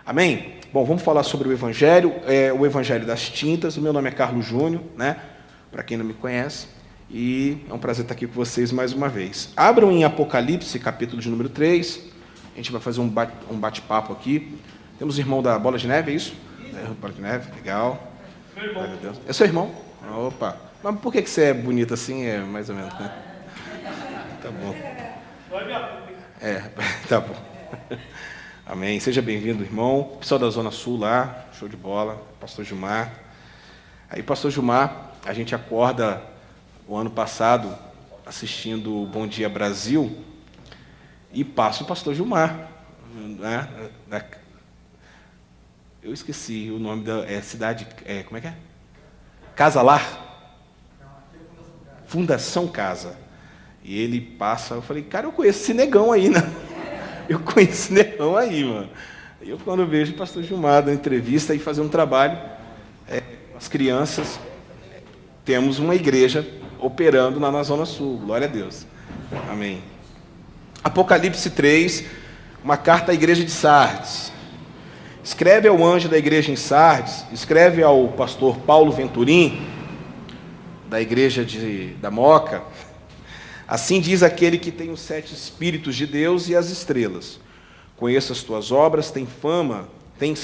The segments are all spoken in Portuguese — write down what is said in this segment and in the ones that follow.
Amém? Bom, vamos falar sobre o Evangelho das Tintas. O meu nome é Carlos Júnior, né? Para quem não me conhece. E é um prazer estar aqui com vocês mais uma vez. Abram em Apocalipse, capítulo de número 3. A gente vai fazer um bate-papo aqui. Temos o irmão da Bola de Neve, é isso? Bola de Neve, legal. Meu irmão. Ai, meu Deus. É seu irmão? Opa. Mas por que você é bonito assim? É mais ou menos, né? Tá bom. Tá bom. Amém. Seja bem-vindo, irmão. Pessoal da Zona Sul lá, show de bola. Pastor Gilmar. Aí, Pastor Gilmar, a gente acorda o ano passado assistindo o Bom Dia Brasil e passa o Pastor Gilmar, né? Eu esqueci o nome da cidade. Como é que é? Casa Lar? Fundação Casa. E ele passa, eu falei, cara, eu conheço esse negão aí, né? Eu conheço esse negão aí, mano. Eu, quando vejo o pastor Gilmar dando entrevista e fazer um trabalho com as crianças, temos uma igreja operando na Zona Sul. Glória a Deus. Amém. Apocalipse 3, uma carta à igreja de Sardes. Escreve ao anjo da igreja em Sardes, escreve ao pastor Paulo Venturim, da igreja da Moca. Assim diz aquele que tem os 7 Espíritos de Deus e as estrelas. Conheço as tuas obras, tens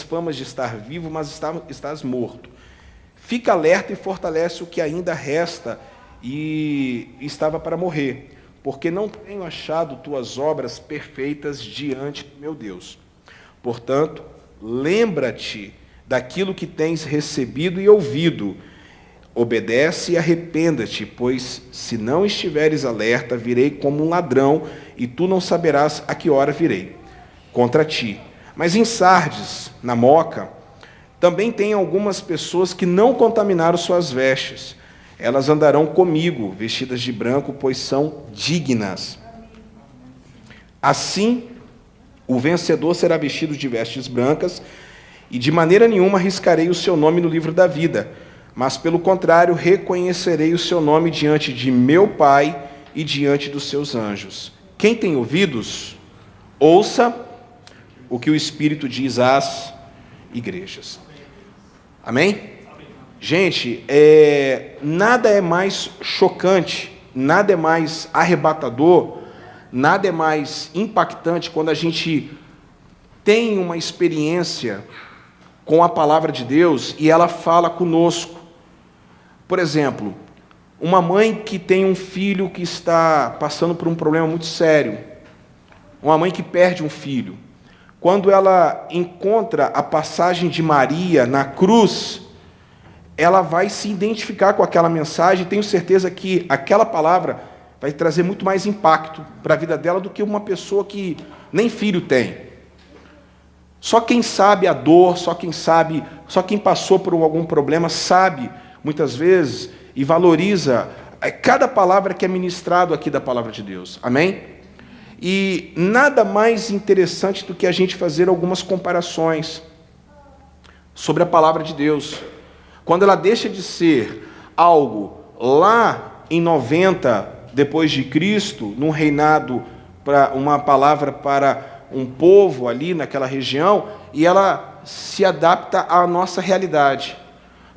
fama de estar vivo, mas estás morto. Fica alerta e fortalece o que ainda resta e estava para morrer, porque não tenho achado tuas obras perfeitas diante do meu Deus. Portanto, lembra-te daquilo que tens recebido e ouvido. Obedece e arrependa-te, pois, se não estiveres alerta, virei como um ladrão, e tu não saberás a que hora virei contra ti. Mas em Sardes, na Moca, também tem algumas pessoas que não contaminaram suas vestes. Elas andarão comigo, vestidas de branco, pois são dignas. Assim, o vencedor será vestido de vestes brancas, e de maneira nenhuma arriscarei o seu nome no livro da vida, mas, pelo contrário, reconhecerei o seu nome diante de meu Pai e diante dos seus anjos. Quem tem ouvidos, ouça o que o Espírito diz às igrejas. Amém? Gente, nada é mais chocante, nada é mais arrebatador, nada é mais impactante quando a gente tem uma experiência com a palavra de Deus e ela fala conosco. Por exemplo, uma mãe que tem um filho que está passando por um problema muito sério, uma mãe que perde um filho, quando ela encontra a passagem de Maria na cruz, ela vai se identificar com aquela mensagem, tenho certeza que aquela palavra vai trazer muito mais impacto para a vida dela do que uma pessoa que nem filho tem. Só quem sabe a dor, só quem passou por algum problema sabe, muitas vezes, e valoriza cada palavra que é ministrado aqui da palavra de Deus. Amém? E nada mais interessante do que a gente fazer algumas comparações sobre a palavra de Deus. Quando ela deixa de ser algo lá em 90 depois de Cristo, num reinado, para uma palavra para um povo ali naquela região, e ela se adapta à nossa realidade.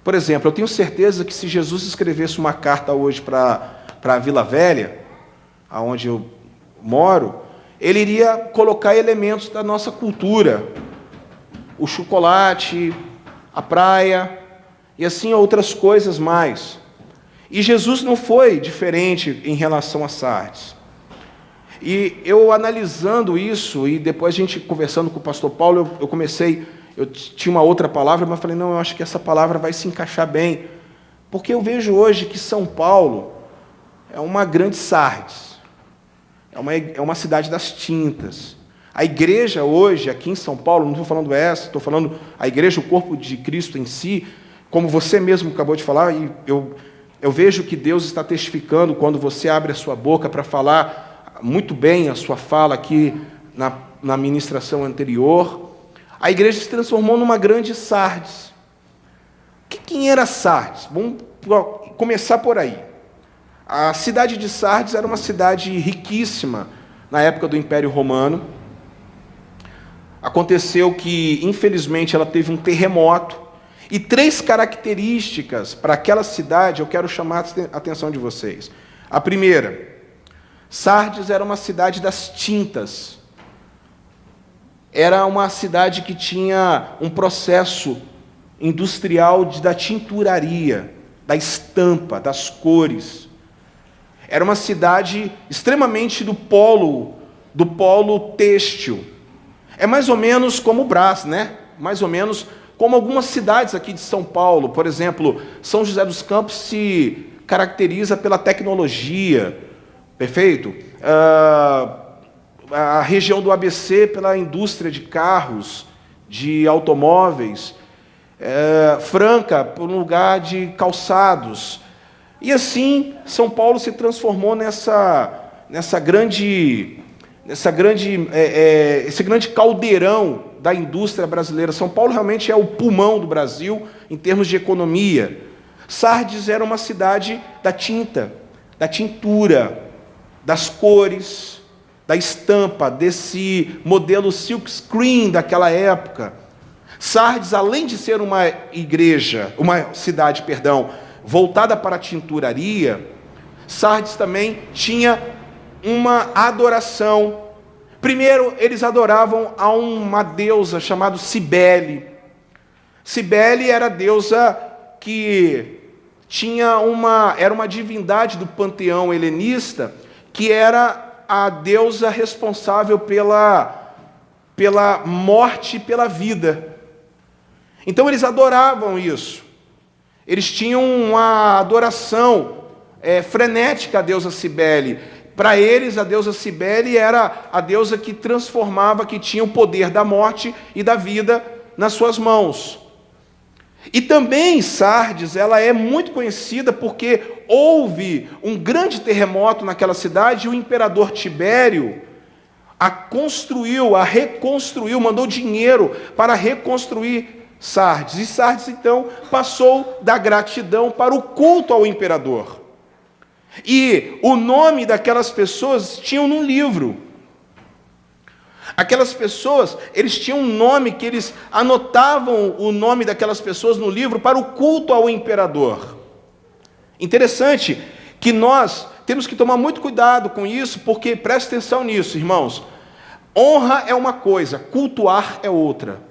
Por exemplo, eu tenho certeza que se Jesus escrevesse uma carta hoje para a Vila Velha, aonde eu moro, ele iria colocar elementos da nossa cultura, o chocolate, a praia, e assim outras coisas mais. E Jesus não foi diferente em relação a Sardes. E eu analisando isso, e depois a gente conversando com o pastor Paulo, eu tinha uma outra palavra, mas falei, não, eu acho que essa palavra vai se encaixar bem, porque eu vejo hoje que São Paulo é uma grande Sardes, é uma cidade das tintas. A igreja hoje, aqui em São Paulo, não estou falando essa, estou falando a igreja, o corpo de Cristo em si, como você mesmo acabou de falar, e eu vejo que Deus está testificando quando você abre a sua boca para falar muito bem a sua fala aqui na ministração anterior. A igreja se transformou numa grande Sardes. Quem era Sardes? Vamos começar por aí. A cidade de Sardes era uma cidade riquíssima na época do Império Romano. aconteceu que, infelizmente, ela teve um terremoto, e 3 características para aquela cidade eu quero chamar a atenção de vocês. A primeira, Sardes era uma cidade das tintas. Era uma cidade que tinha um processo industrial da tinturaria, da estampa, das cores. Era uma cidade extremamente do polo têxtil. É mais ou menos como Brás, né? Mais ou menos como algumas cidades aqui de São Paulo. Por exemplo, São José dos Campos se caracteriza pela tecnologia, perfeito? A região do ABC pela indústria de carros, de automóveis. Franca por um lugar de calçados. E assim, São Paulo se transformou esse grande caldeirão da indústria brasileira. São Paulo realmente é o pulmão do Brasil em termos de economia. Sardes era uma cidade da tinta, da tintura, das cores, da estampa, desse modelo silkscreen daquela época. Sardes, além de ser uma cidade, voltada para a tinturaria, Sardes também tinha uma adoração. Primeiro, eles adoravam a uma deusa chamada Cibele. Cibele era a deusa que era uma divindade do panteão helenista, que era a deusa responsável pela morte e pela vida. Então eles adoravam isso. Eles tinham uma adoração frenética à deusa Cibele. Para eles, a deusa Cibele era a deusa que transformava, que tinha o poder da morte e da vida nas suas mãos. E também Sardes, ela é muito conhecida porque houve um grande terremoto naquela cidade e o imperador Tibério a reconstruiu, mandou dinheiro para reconstruir Sardes. E Sardes, então, passou da gratidão para o culto ao imperador. E o nome daquelas pessoas tinham num livro. Aquelas pessoas, eles tinham um nome que eles anotavam o nome daquelas pessoas no livro para o culto ao imperador. Interessante que nós temos que tomar muito cuidado com isso, porque preste atenção nisso, irmãos. Honra é uma coisa, cultuar é outra.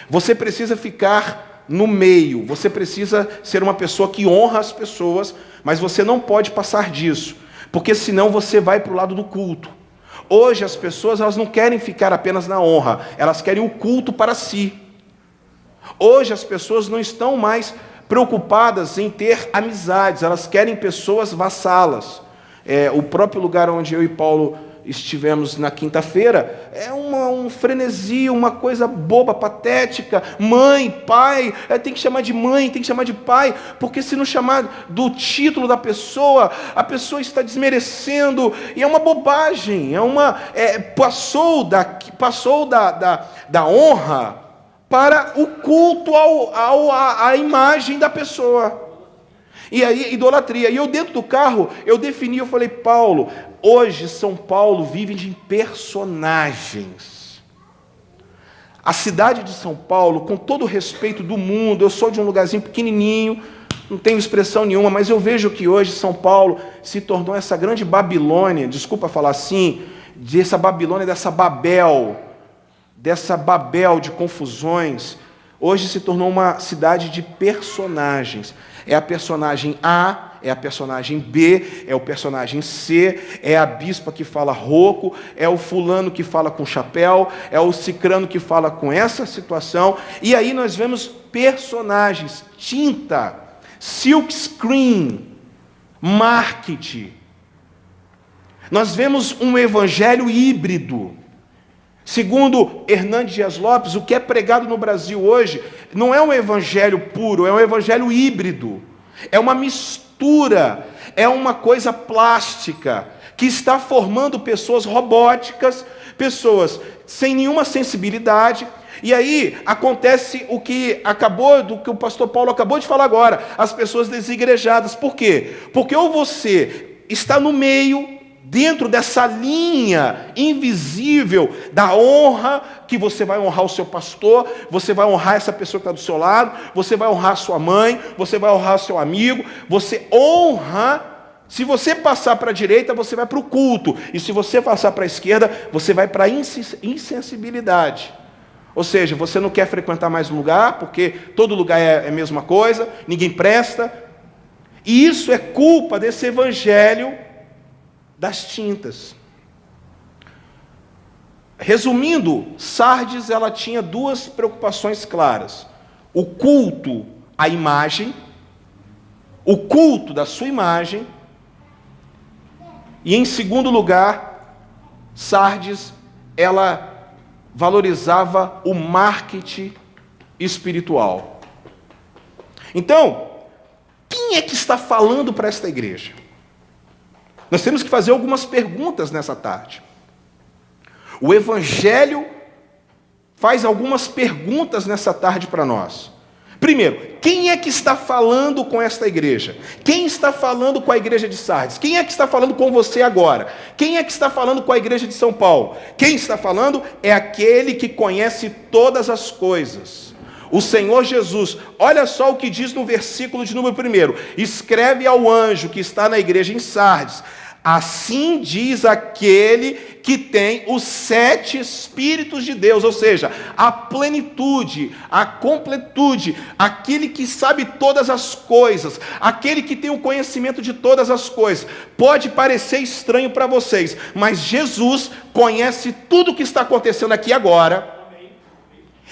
Você precisa ficar no meio, você precisa ser uma pessoa que honra as pessoas, mas você não pode passar disso, porque senão você vai para o lado do culto. Hoje as pessoas elas não querem ficar apenas na honra, elas querem o culto para si. Hoje as pessoas não estão mais preocupadas em ter amizades, elas querem pessoas vassalas. O próprio lugar onde eu e Paulo estivemos na quinta-feira, é um frenesi, uma coisa boba, patética. Mãe, pai, tem que chamar de mãe, tem que chamar de pai, porque se não chamar do título da pessoa, a pessoa está desmerecendo, e é uma bobagem, passou da honra para o culto à imagem da pessoa. E aí, idolatria. E eu dentro do carro, eu falei, Paulo, hoje São Paulo vive de personagens. A cidade de São Paulo, com todo o respeito do mundo, eu sou de um lugarzinho pequenininho, não tenho expressão nenhuma, mas eu vejo que hoje São Paulo se tornou essa grande Babilônia, desculpa falar assim, dessa Babilônia, dessa Babel de confusões. Hoje se tornou uma cidade de personagens. É a personagem A, é a personagem B, é o personagem C, é a bispa que fala rouco, é o fulano que fala com chapéu, é o cicrano que fala com essa situação. E aí nós vemos personagens, tinta, silkscreen, marketing. Nós vemos um evangelho híbrido. Segundo Hernandes Dias Lopes, o que é pregado no Brasil hoje não é um evangelho puro, é um evangelho híbrido. É uma mistura, é uma coisa plástica, que está formando pessoas robóticas, pessoas sem nenhuma sensibilidade. E aí acontece do que o pastor Paulo acabou de falar agora, as pessoas desigrejadas. Por quê? Porque ou você está no meio dentro dessa linha invisível da honra, que você vai honrar o seu pastor, você vai honrar essa pessoa que está do seu lado, você vai honrar a sua mãe, você vai honrar o seu amigo, você honra. Se você passar para a direita, você vai para o culto, e se você passar para a esquerda, você vai para a insensibilidade. Ou seja, você não quer frequentar mais um lugar, porque todo lugar é a mesma coisa, ninguém presta, e isso é culpa desse evangelho das tintas. Resumindo, Sardes ela tinha duas preocupações claras: o culto à imagem, o culto da sua imagem, e em segundo lugar, Sardes ela valorizava o marketing espiritual. Então, quem é que está falando para esta igreja? Nós temos que fazer algumas perguntas nessa tarde. O Evangelho faz algumas perguntas nessa tarde para nós. Primeiro, quem é que está falando com esta igreja? Quem está falando com a igreja de Sardes? Quem é que está falando com você agora? Quem é que está falando com a igreja de São Paulo? Quem está falando é aquele que conhece todas as coisas. O Senhor Jesus. Olha só o que diz no versículo de número 1. Escreve ao anjo que está na igreja em Sardes: assim diz aquele que tem os 7 Espíritos de Deus, ou seja, a plenitude, a completude, aquele que sabe todas as coisas, aquele que tem o conhecimento de todas as coisas. Pode parecer estranho para vocês, mas Jesus conhece tudo o que está acontecendo aqui agora.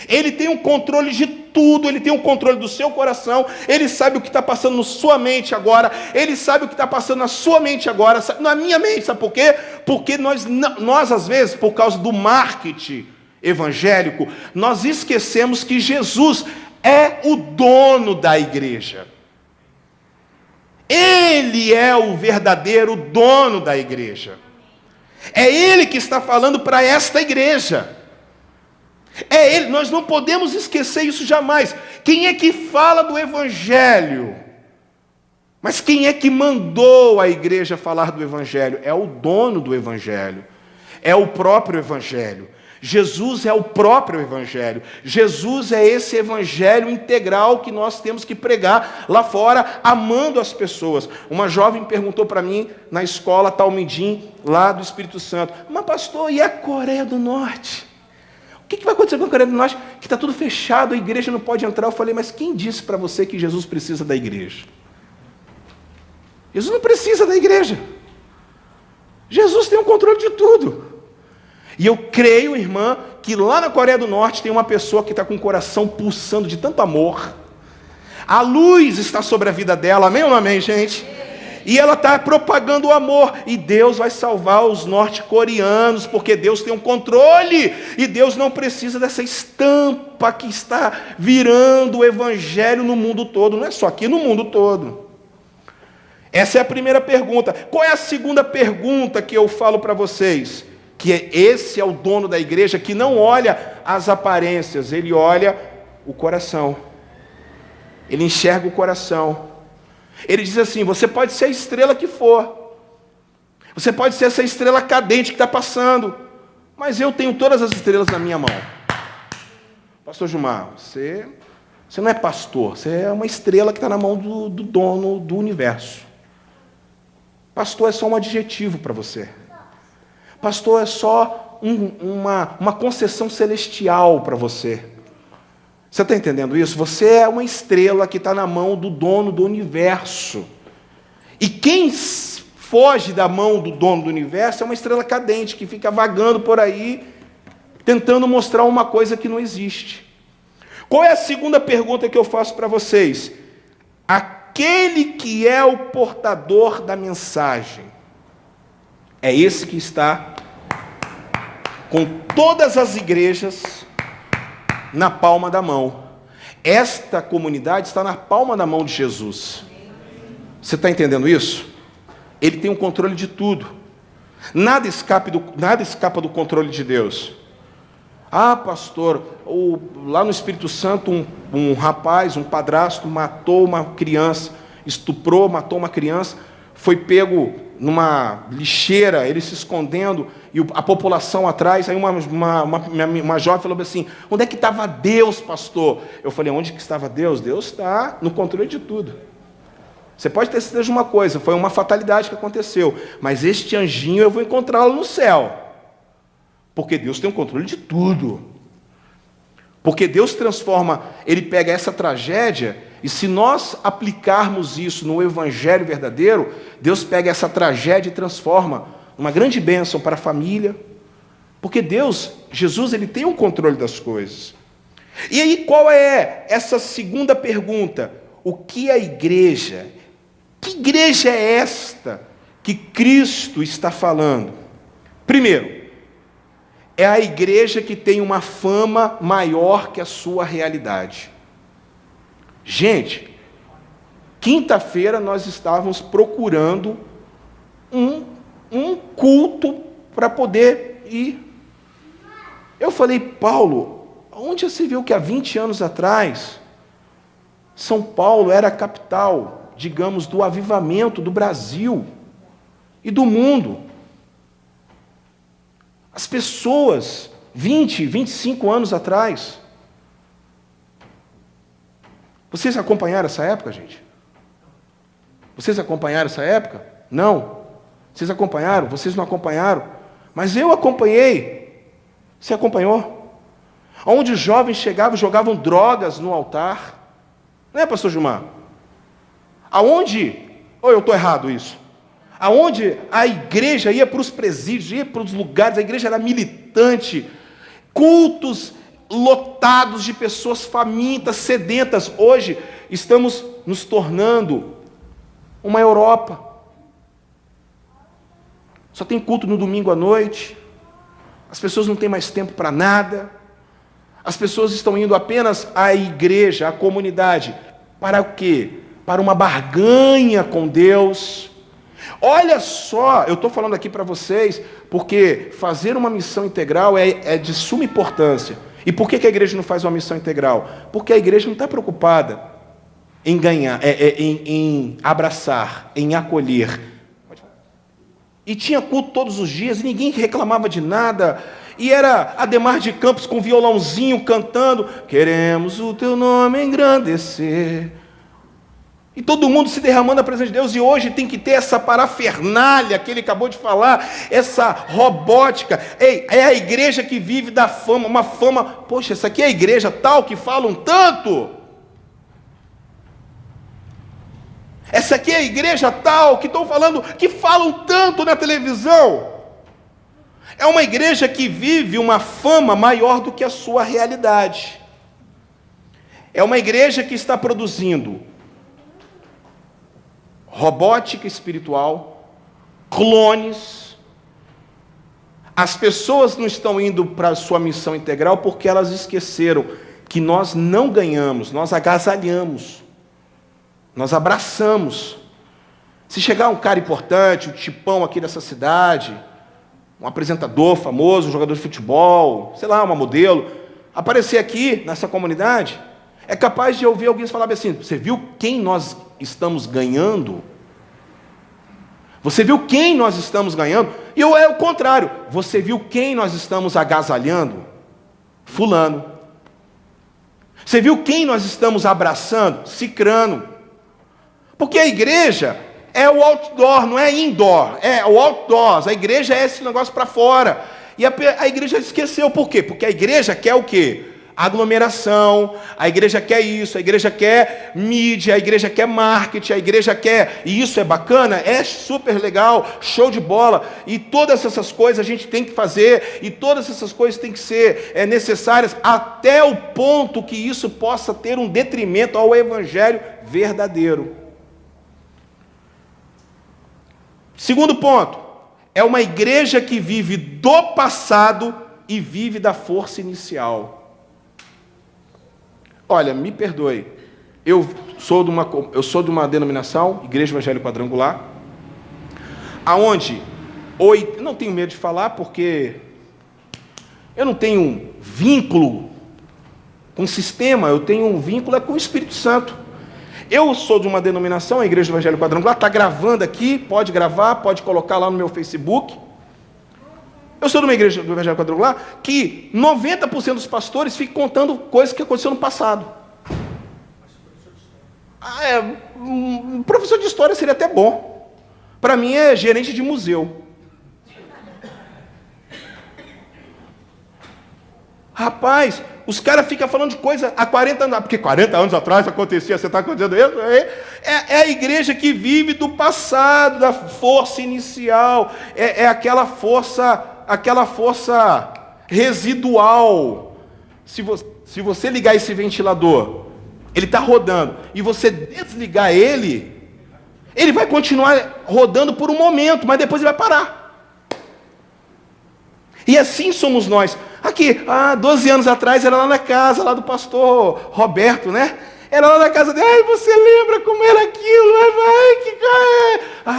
Ele tem um controle de tudo, ele tem um controle do seu coração, ele sabe o que está passando na sua mente agora, ele sabe o que está passando na sua mente agora, na minha mente, sabe por quê? Porque nós às vezes, por causa do marketing evangélico, nós esquecemos que Jesus é o dono da igreja. Ele é o verdadeiro dono da igreja. É Ele que está falando para esta igreja. É Ele, nós não podemos esquecer isso jamais. Quem é que fala do Evangelho? Mas quem é que mandou a igreja falar do Evangelho? É o dono do Evangelho, é o próprio Evangelho. Jesus é o próprio Evangelho. Jesus é esse Evangelho integral que nós temos que pregar lá fora, amando as pessoas. Uma jovem perguntou para mim, na escola Talmidim, lá do Espírito Santo: mas pastor, e a Coreia do Norte? O que vai acontecer com a Coreia do Norte? Que está tudo fechado, a igreja não pode entrar. Eu falei: mas quem disse para você que Jesus precisa da igreja? Jesus não precisa da igreja. Jesus tem o controle de tudo. E eu creio, irmã, que lá na Coreia do Norte tem uma pessoa que está com o coração pulsando de tanto amor. A luz está sobre a vida dela, amém ou não amém, gente? E ela está propagando o amor, e Deus vai salvar os norte-coreanos, porque Deus tem um controle, e Deus não precisa dessa estampa que está virando o Evangelho no mundo todo, não é só aqui, no mundo todo. Essa é a primeira pergunta. Qual é a segunda pergunta que eu falo para vocês? Que esse é o dono da igreja, que não olha as aparências, ele olha o coração, ele enxerga o coração. Ele diz assim: você pode ser a estrela que for, você pode ser essa estrela cadente que está passando, mas eu tenho todas as estrelas na minha mão. Pastor Gilmar, você não é pastor, você é uma estrela que está na mão do dono do universo. Pastor é só um adjetivo para você. Pastor é só uma concessão celestial para você. Você está entendendo isso? Você é uma estrela que está na mão do dono do universo. E quem foge da mão do dono do universo é uma estrela cadente, que fica vagando por aí, tentando mostrar uma coisa que não existe. Qual é a segunda pergunta que eu faço para vocês? Aquele que é o portador da mensagem, é esse que está com todas as igrejas na palma da mão. Esta comunidade está na palma da mão de Jesus. Você está entendendo isso? Ele tem o controle de tudo. Nada escapa do controle de Deus. Ah, pastor, lá no Espírito Santo um rapaz, um padrasto, matou uma criança, estuprou, matou uma criança. foi pego numa lixeira, ele se escondendo, e a população atrás. Aí uma jovem falou assim: onde é que estava Deus, pastor? Eu falei: onde que estava Deus? Deus está no controle de tudo. Você pode ter certeza de uma coisa, foi uma fatalidade que aconteceu, mas este anjinho eu vou encontrá-lo no céu, porque Deus tem o controle de tudo. Porque Deus transforma, Ele pega essa tragédia, e se nós aplicarmos isso no Evangelho verdadeiro, Deus pega essa tragédia e transforma numa grande bênção para a família. Porque Deus, Jesus, Ele tem o controle das coisas. E aí, qual é essa segunda pergunta? O que a igreja? Que igreja é esta que Cristo está falando? Primeiro, é a igreja que tem uma fama maior que a sua realidade. Gente, quinta-feira nós estávamos procurando um culto para poder ir. Eu falei: Paulo, onde você viu que há 20 anos atrás, São Paulo era a capital, digamos, do avivamento do Brasil e do mundo? As pessoas, 20, 25 anos atrás. Vocês acompanharam essa época, gente? Vocês acompanharam essa época? Não. Vocês acompanharam? Vocês não acompanharam? Mas eu acompanhei. Você acompanhou? Onde os jovens chegavam e jogavam drogas no altar. Não é, pastor Gilmar? Aonde? Ou eu estou errado isso? Aonde a igreja ia para os presídios, ia para os lugares, a igreja era militante, cultos lotados de pessoas famintas, sedentas. Hoje estamos nos tornando uma Europa. Só tem culto no domingo à noite, as pessoas não têm mais tempo para nada, as pessoas estão indo apenas à igreja, à comunidade, para o quê? Para uma barganha com Deus. Olha só, eu estou falando aqui para vocês, porque fazer uma missão integral é de suma importância. E por que a igreja não faz uma missão integral? Porque a igreja não está preocupada em ganhar, em abraçar, em acolher. E tinha culto todos os dias, e ninguém reclamava de nada. E era Ademar de Campos com violãozinho cantando: queremos o teu nome engrandecer. E todo mundo se derramando na presença de Deus. E hoje tem que ter essa parafernália que ele acabou de falar, essa robótica. Ei, é a igreja que vive da fama, uma fama. Poxa, essa aqui é a igreja tal que falam tanto. Essa aqui é a igreja tal que estão falando, que falam tanto na televisão. É uma igreja que vive uma fama maior do que a sua realidade. É uma igreja que está produzindo robótica espiritual, clones. As pessoas não estão indo para a sua missão integral porque elas esqueceram que nós não ganhamos, nós agasalhamos, nós abraçamos. Se chegar um cara importante, um tipão aqui dessa cidade, um apresentador famoso, um jogador de futebol, sei lá, uma modelo, aparecer aqui nessa comunidade, é capaz de ouvir alguém falar assim: você viu quem nós estamos ganhando? Você viu quem nós estamos ganhando? E é o contrário. Você viu quem nós estamos agasalhando? Fulano. Você viu quem nós estamos abraçando? Cicrano. Porque a igreja é o outdoor, não é indoor. É o outdoors. A igreja é esse negócio para fora. E a igreja esqueceu. Por quê? Porque a igreja quer o quê? Aglomeração, a igreja quer isso, a igreja quer mídia, a igreja quer marketing, a igreja quer, e isso é bacana, é super legal, show de bola, e todas essas coisas a gente tem que fazer, e todas essas coisas têm que ser necessárias, até o ponto que isso possa ter um detrimento ao evangelho verdadeiro. Segundo ponto, é uma igreja que vive do passado e vive da força inicial. Olha, me perdoe, eu sou de uma denominação, Igreja Evangélica Quadrangular, aonde, não tenho medo de falar, porque eu não tenho um vínculo com o sistema, eu tenho um vínculo com o Espírito Santo. Eu sou de uma denominação, a Igreja do Evangelho Quadrangular, está gravando aqui, pode gravar, pode colocar lá no meu Facebook. Eu sou de uma igreja do Evangelho Quadrangular que 90% dos pastores ficam contando coisas que aconteceram no passado. Professor de história seria até bom. Para mim é gerente de museu. Rapaz, os caras ficam falando de coisa há 40 anos, porque 40 anos atrás acontecia, você está acontecendo isso? É a igreja que vive do passado, da força inicial, aquela força residual. Se você ligar esse ventilador, ele está rodando, e você desligar ele vai continuar rodando por um momento, mas depois ele vai parar. E assim somos nós. Aqui, 12 anos atrás, era lá na casa, lá do pastor Roberto, né? Era lá na casa dele. Ai, você lembra como era aquilo?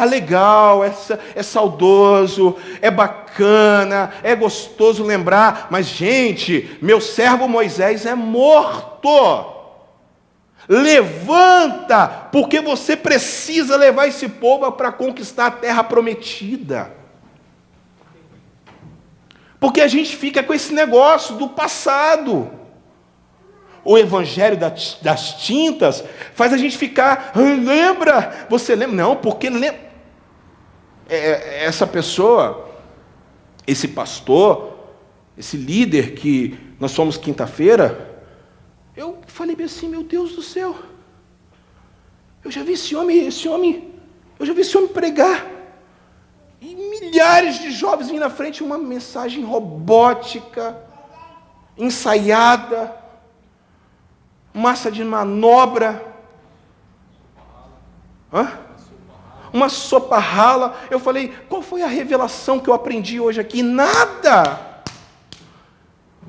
Legal, é saudoso, é bacana, é gostoso lembrar. Mas, gente, meu servo Moisés é morto. Levanta, porque você precisa levar esse povo para conquistar a terra prometida. Porque a gente fica com esse negócio do passado. O evangelho das tintas faz a gente ficar, lembra? Você lembra? Não, porque lembra. Essa pessoa, esse pastor, esse líder que nós somos quinta-feira, eu falei bem assim, meu Deus do céu, eu já vi esse homem pregar. E milhares de jovens vindo na frente, uma mensagem robótica, ensaiada, massa de manobra, uma sopa rala. Eu falei, qual foi a revelação que eu aprendi hoje aqui? Nada!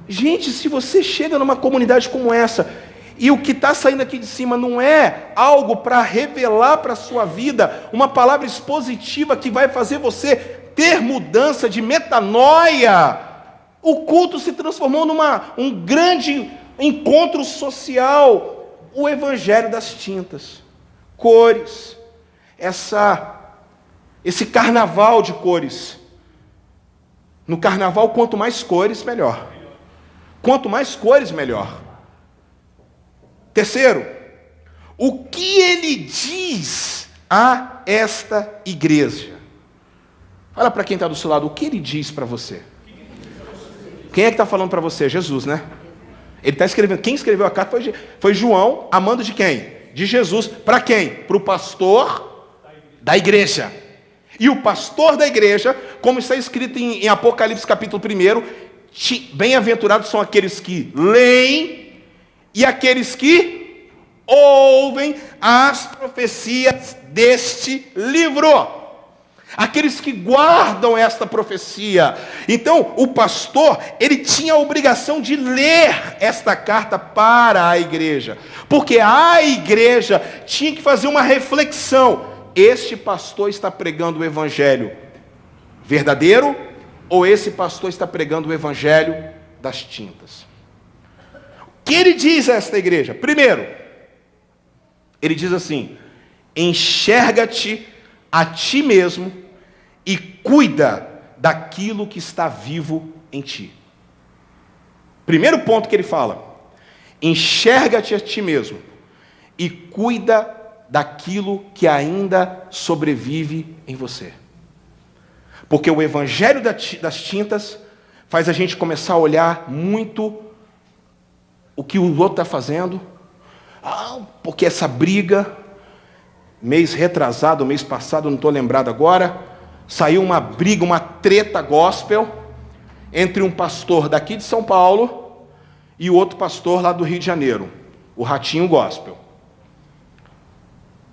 Gente, se você chega numa comunidade como essa, e o que está saindo aqui de cima não é algo para revelar para a sua vida, uma palavra expositiva que vai fazer você ter mudança de metanoia, o culto se transformou um grande encontro social, o evangelho das tintas, cores, esse carnaval de cores. No carnaval, quanto mais cores, melhor. Quanto mais cores, melhor. Terceiro, o que ele diz a esta igreja? Fala para quem está do seu lado, o que ele diz para você? Quem é que está falando para você? Jesus, né? Ele está escrevendo. Quem escreveu a carta foi João, amando de quem? De Jesus. Para quem? Para o pastor da igreja. E o pastor da igreja, como está escrito em Apocalipse capítulo 1, bem-aventurados são aqueles que leem e aqueles que ouvem as profecias deste livro. Aqueles que guardam esta profecia. Então, o pastor, ele tinha a obrigação de ler esta carta para a igreja. Porque a igreja tinha que fazer uma reflexão. Este pastor está pregando o evangelho verdadeiro? Ou esse pastor está pregando o evangelho das tintas? O que ele diz a esta igreja? Primeiro, ele diz assim: enxerga-te a ti mesmo e cuida daquilo que está vivo em ti. Primeiro ponto que ele fala: enxerga-te a ti mesmo e cuida daquilo que ainda sobrevive em você. Porque o evangelho das tintas faz a gente começar a olhar muito o que o outro está fazendo. Porque essa briga, mês retrasado, mês passado, não estou lembrado agora, saiu uma briga, uma treta gospel entre um pastor daqui de São Paulo e o outro pastor lá do Rio de Janeiro, o Ratinho Gospel.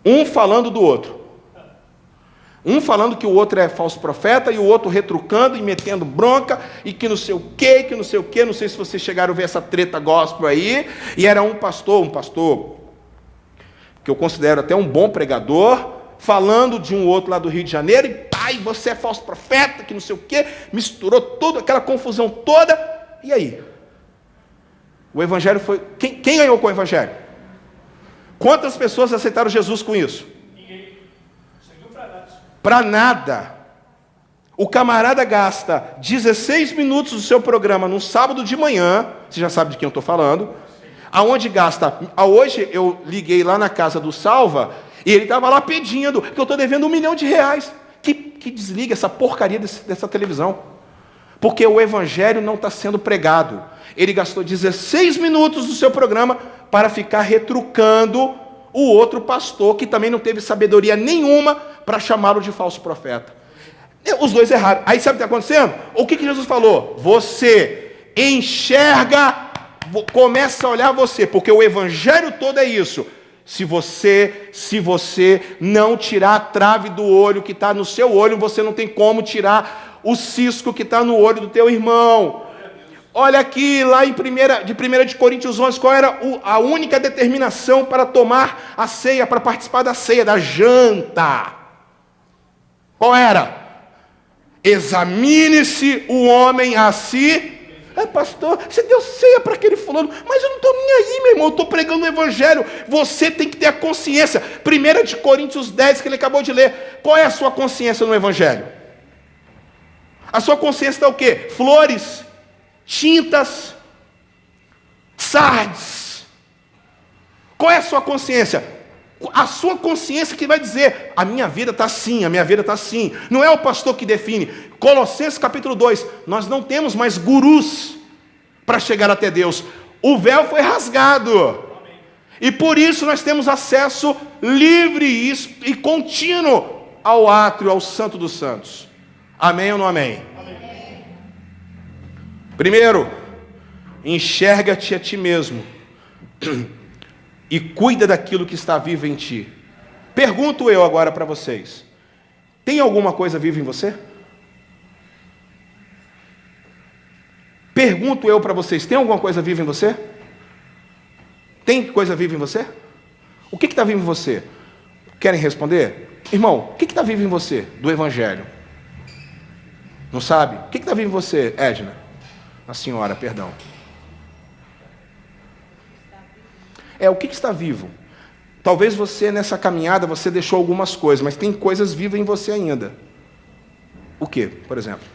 Um falando do outro. Um falando que o outro é falso profeta e o outro retrucando e metendo bronca e que não sei o quê, que não sei o quê. Não sei se vocês chegaram a ver essa treta gospel aí. E era um pastor que eu considero até um bom pregador, falando de um outro lá do Rio de Janeiro. E pai, você é falso profeta, que não sei o quê. Misturou tudo, aquela confusão toda. E aí? O evangelho foi... Quem ganhou com o evangelho? Quantas pessoas aceitaram Jesus com isso? Ninguém. Serviu para nada. Para nada. O camarada gasta 16 minutos do seu programa num sábado de manhã, você já sabe de quem eu estou falando, aonde gasta... Hoje eu liguei lá na casa do Salva, e ele estava lá pedindo, que eu estou devendo R$1 milhão. Que desliga essa porcaria dessa televisão. Porque o evangelho não está sendo pregado. Ele gastou 16 minutos do seu programa para ficar retrucando o outro pastor, que também não teve sabedoria nenhuma para chamá-lo de falso profeta. Os dois erraram. Aí sabe o que está acontecendo? O que Jesus falou? Você enxerga, começa a olhar você, porque o evangelho todo é isso. Se você não tirar a trave do olho que está no seu olho, você não tem como tirar o cisco que está no olho do teu irmão. Olha aqui, lá em 1 de Coríntios 11, qual era a única determinação para tomar a ceia, para participar da ceia, da janta? Qual era? Examine-se o homem a si. Pastor, você deu ceia para aquele fulano, mas eu não estou nem aí, meu irmão, eu estou pregando o evangelho. Você tem que ter a consciência. 1 de Coríntios 10, que ele acabou de ler. Qual é a sua consciência no evangelho? A sua consciência está o quê? Flores, tintas, sardes. Qual é a sua consciência? A sua consciência que vai dizer, a minha vida está assim, a minha vida está assim. Não é o pastor que define. Colossenses capítulo 2, nós não temos mais gurus para chegar até Deus. O véu foi rasgado. E por isso nós temos acesso livre e contínuo ao átrio, ao Santo dos Santos. Amém ou não amém? Amém. Primeiro, enxerga-te a ti mesmo e cuida daquilo que está vivo em ti. Pergunto eu agora para vocês: tem alguma coisa viva em você? Pergunto eu para vocês: tem alguma coisa viva em você? Tem coisa viva em você? O que está vivo em você? Querem responder? Irmão, o que está vivo em você do Evangelho? Não sabe? O que está vivo em você, Edna? A senhora, perdão. O que está vivo? Talvez você, nessa caminhada, você deixou algumas coisas, mas tem coisas vivas em você ainda. O que, por exemplo?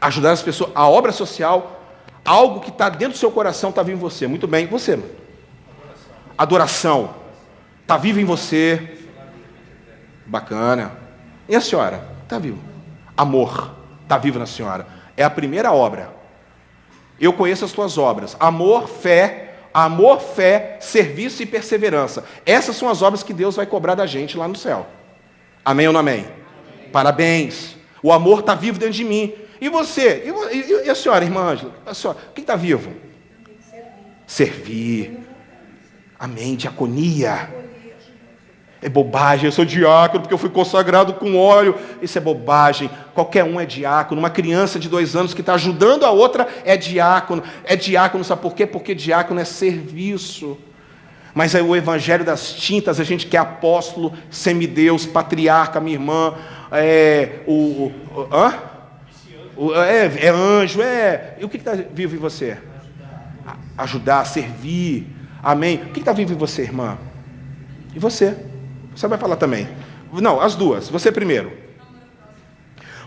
Ajudar as pessoas. A obra social, algo que está dentro do seu coração está vivo em você. Muito bem, você, mano. Adoração. Está vivo em você. Bacana. E a senhora? Está vivo. Amor. Está vivo na senhora. É a primeira obra. Eu conheço as tuas obras. Amor, fé, serviço e perseverança. Essas são as obras que Deus vai cobrar da gente lá no céu. Amém ou não amém? Amém. Parabéns. O amor está vivo dentro de mim. E você? E a senhora, irmã Ângela? A senhora, o que está vivo? Servir. Amém. Diaconia. É bobagem, eu sou diácono porque eu fui consagrado com óleo. Isso é bobagem. Qualquer um é diácono. Uma criança de 2 anos que está ajudando a outra é diácono. É diácono, sabe por quê? Porque diácono é serviço. Mas é o evangelho das tintas, a gente quer apóstolo, semideus, patriarca, minha irmã, anjo, E o que está vivo em você? Ajudar, servir. Amém. O que está vivo em você, irmã? E você? Você vai falar também. Não, as duas. Você primeiro.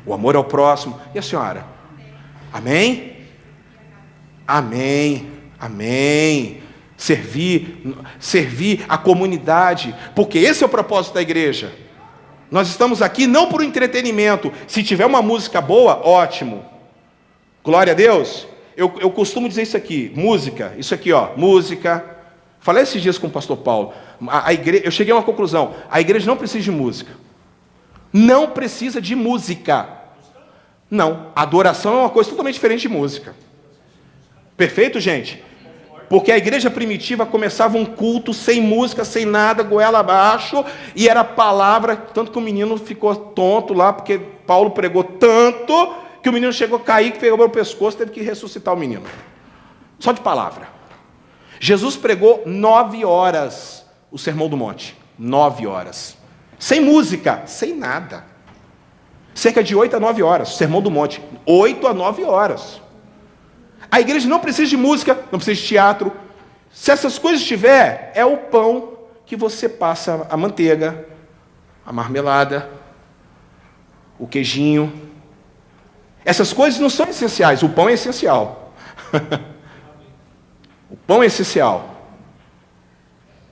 O amor ao próximo. E a senhora? Amém? Amém. Amém. Servir a comunidade. Porque esse é o propósito da igreja. Nós estamos aqui não por entretenimento. Se tiver uma música boa, ótimo. Glória a Deus. Eu costumo dizer isso aqui. Música. Isso aqui, ó. Música. Falei esses dias com o pastor Paulo. Eu cheguei a uma conclusão. A igreja não precisa de música. Não precisa de música. Não. Adoração é uma coisa totalmente diferente de música. Perfeito, gente? Porque a igreja primitiva começava um culto sem música, sem nada, goela abaixo, e era palavra, tanto que o menino ficou tonto lá, porque Paulo pregou tanto, que o menino chegou a cair, que pegou o pescoço, teve que ressuscitar o menino. Só de palavra. Jesus pregou 9 horas o Sermão do Monte. 9 horas. Sem música, sem nada. Cerca de 8 a 9 horas, o Sermão do Monte. 8 a 9 horas. A igreja não precisa de música, não precisa de teatro. Se essas coisas tiver, é o pão que você passa a manteiga, a marmelada, o queijinho. Essas coisas não são essenciais, o pão é essencial. O pão é essencial.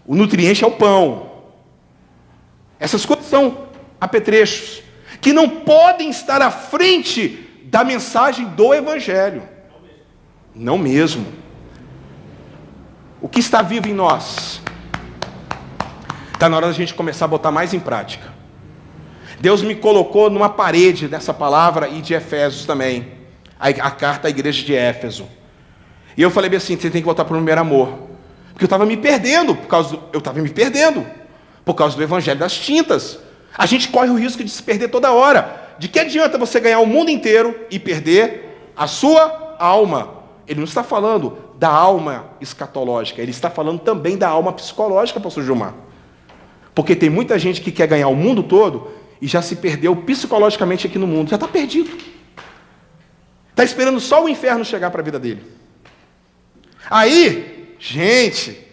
O nutriente é o pão. Essas coisas são apetrechos, que não podem estar à frente da mensagem do Evangelho. Não mesmo. O que está vivo em nós? Está na hora da gente começar a botar mais em prática. Deus me colocou numa parede dessa palavra e de Efésios também. A carta à igreja de Éfeso. E eu falei bem assim, você tem que voltar para o primeiro amor. Porque eu estava me perdendo, por causa do evangelho das tintas. A gente corre o risco de se perder toda hora. De que adianta você ganhar o mundo inteiro e perder a sua alma? Ele não está falando da alma escatológica, ele está falando também da alma psicológica, pastor Gilmar. Porque tem muita gente que quer ganhar o mundo todo e já se perdeu psicologicamente aqui no mundo, já está perdido. Está esperando só o inferno chegar para a vida dele. Aí, gente,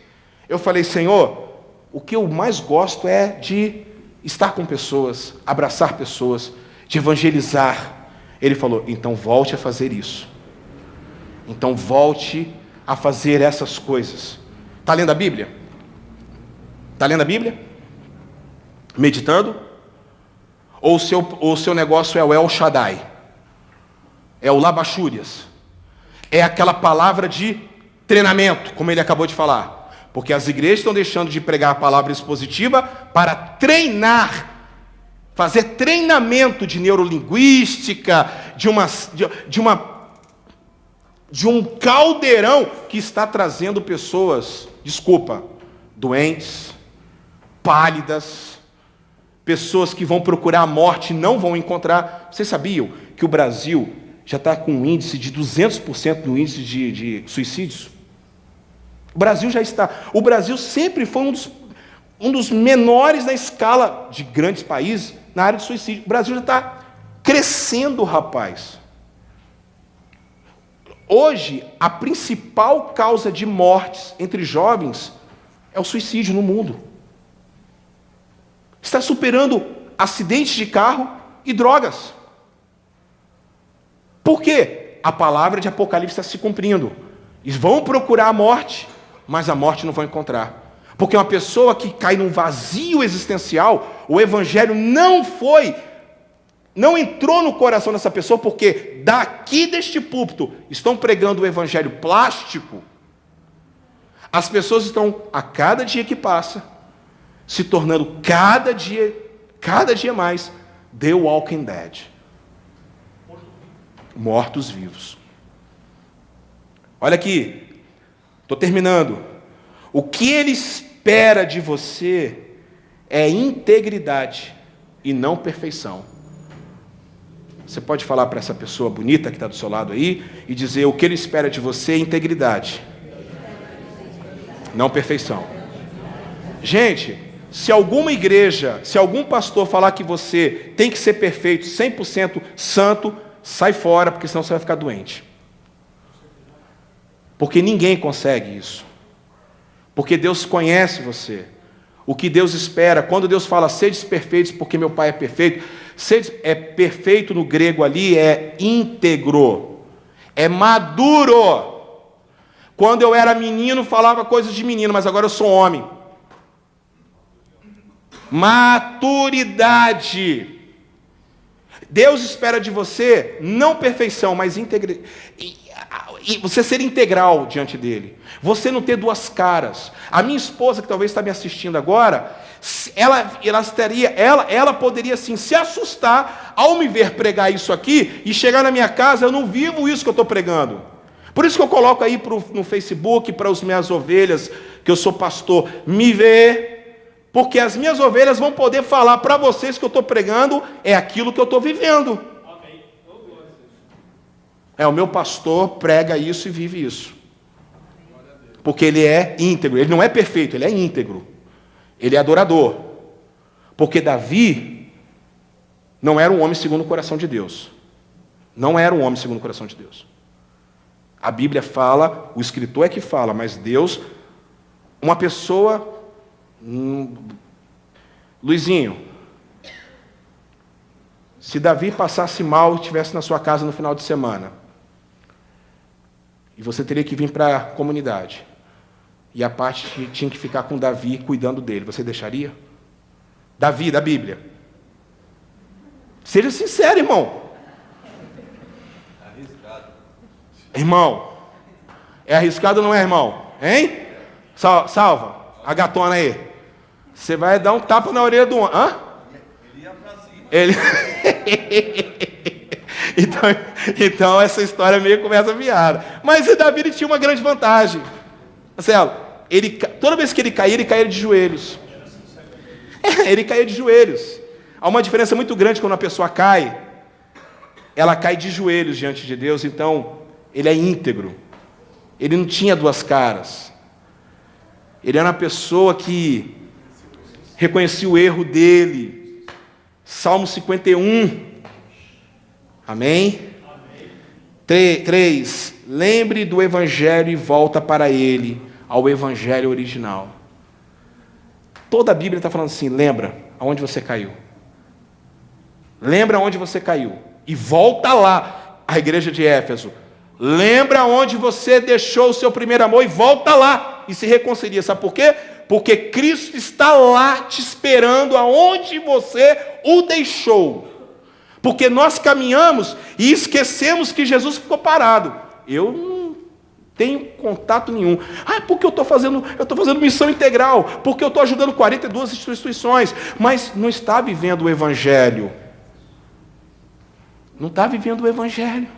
eu falei, Senhor, o que eu mais gosto é de estar com pessoas, abraçar pessoas, de evangelizar. Ele falou, então volte a fazer isso. Então volte a fazer essas coisas. Está lendo a Bíblia? Está lendo a Bíblia? Meditando? Ou o seu negócio é o El Shaddai? É o Labachúrias? É aquela palavra de treinamento, como ele acabou de falar. Porque as igrejas estão deixando de pregar a palavra expositiva para treinar, fazer treinamento de neurolinguística, de um caldeirão que está trazendo pessoas, doentes, pálidas, pessoas que vão procurar a morte e não vão encontrar. Vocês sabiam que o Brasil já está com um índice de 200% no índice de suicídios? O Brasil já está. O Brasil sempre foi um dos menores na escala de grandes países na área de suicídio. O Brasil já está crescendo, rapaz. Hoje, a principal causa de mortes entre jovens é o suicídio no mundo. Está superando acidentes de carro e drogas. Por quê? A palavra de Apocalipse está se cumprindo. Eles vão procurar a morte, mas a morte não vão encontrar. Porque uma pessoa que cai num vazio existencial, o evangelho não entrou no coração dessa pessoa, porque daqui deste púlpito estão pregando o evangelho plástico. As pessoas estão, a cada dia que passa, se tornando cada dia mais The Walking Dead. Mortos-vivos. Olha aqui, estou terminando. O que ele espera de você é integridade e não perfeição. Você pode falar para essa pessoa bonita que está do seu lado aí e dizer: o que ele espera de você é integridade, não perfeição. Gente, se alguma igreja, se algum pastor falar que você tem que ser perfeito, 100% santo, sai fora, porque senão você vai ficar doente. Porque ninguém consegue isso. Porque Deus conhece você. O que Deus espera, quando Deus fala, sedes perfeitos, porque meu Pai é perfeito, é perfeito no grego ali, é íntegro, é maduro. Quando eu era menino, falava coisas de menino, mas agora eu sou homem. Maturidade. Deus espera de você, não perfeição, mas integridade. E você ser integral diante dele. Você não ter duas caras. A minha esposa, que talvez está me assistindo agora, ela poderia sim se assustar ao me ver pregar isso aqui e chegar na minha casa, eu não vivo isso que eu estou pregando. Por isso que eu coloco aí no Facebook, para as minhas ovelhas, que eu sou pastor, me ver, porque as minhas ovelhas vão poder falar para vocês que eu estou pregando é aquilo que eu estou vivendo. O meu pastor prega isso e vive isso. Porque ele é íntegro. Ele não é perfeito, ele é íntegro. Ele é adorador. Porque Davi não era um homem segundo o coração de Deus. Não era um homem segundo o coração de Deus. A Bíblia fala, o escritor é que fala, mas Deus uma pessoa... Luizinho, se Davi passasse mal e estivesse na sua casa no final de semana, e você teria que vir para a comunidade, e a parte tinha que ficar com Davi cuidando dele, você deixaria? Davi, da Bíblia. Seja sincero, irmão. Arriscado. Irmão, é arriscado ou não é, irmão? Hein? Salva, a gatona aí. Você vai dar um tapa na orelha do homem. Hã? Ele ia pra cima. Ele... então essa história meio começa viada. Mas o Davi ele tinha uma grande vantagem. Marcelo, toda vez que ele caía de joelhos. Ele caía de joelhos. Há uma diferença muito grande quando a pessoa cai. Ela cai de joelhos diante de Deus, então ele é íntegro. Ele não tinha duas caras. Ele era uma pessoa que reconhecia o erro dele. Salmo 51. Amém? 3. Lembre do Evangelho e volta para ele, ao Evangelho original. Toda a Bíblia está falando assim, lembra aonde você caiu. Lembra aonde você caiu. E volta lá, a igreja de Éfeso. Lembra onde você deixou o seu primeiro amor e volta lá e se reconcilia. Sabe por quê? Porque Cristo está lá te esperando aonde você o deixou. Porque nós caminhamos e esquecemos que Jesus ficou parado. Eu não tenho contato nenhum. Porque eu estou fazendo missão integral, porque eu estou ajudando 42 instituições, mas não está vivendo o Evangelho. Não está vivendo o Evangelho.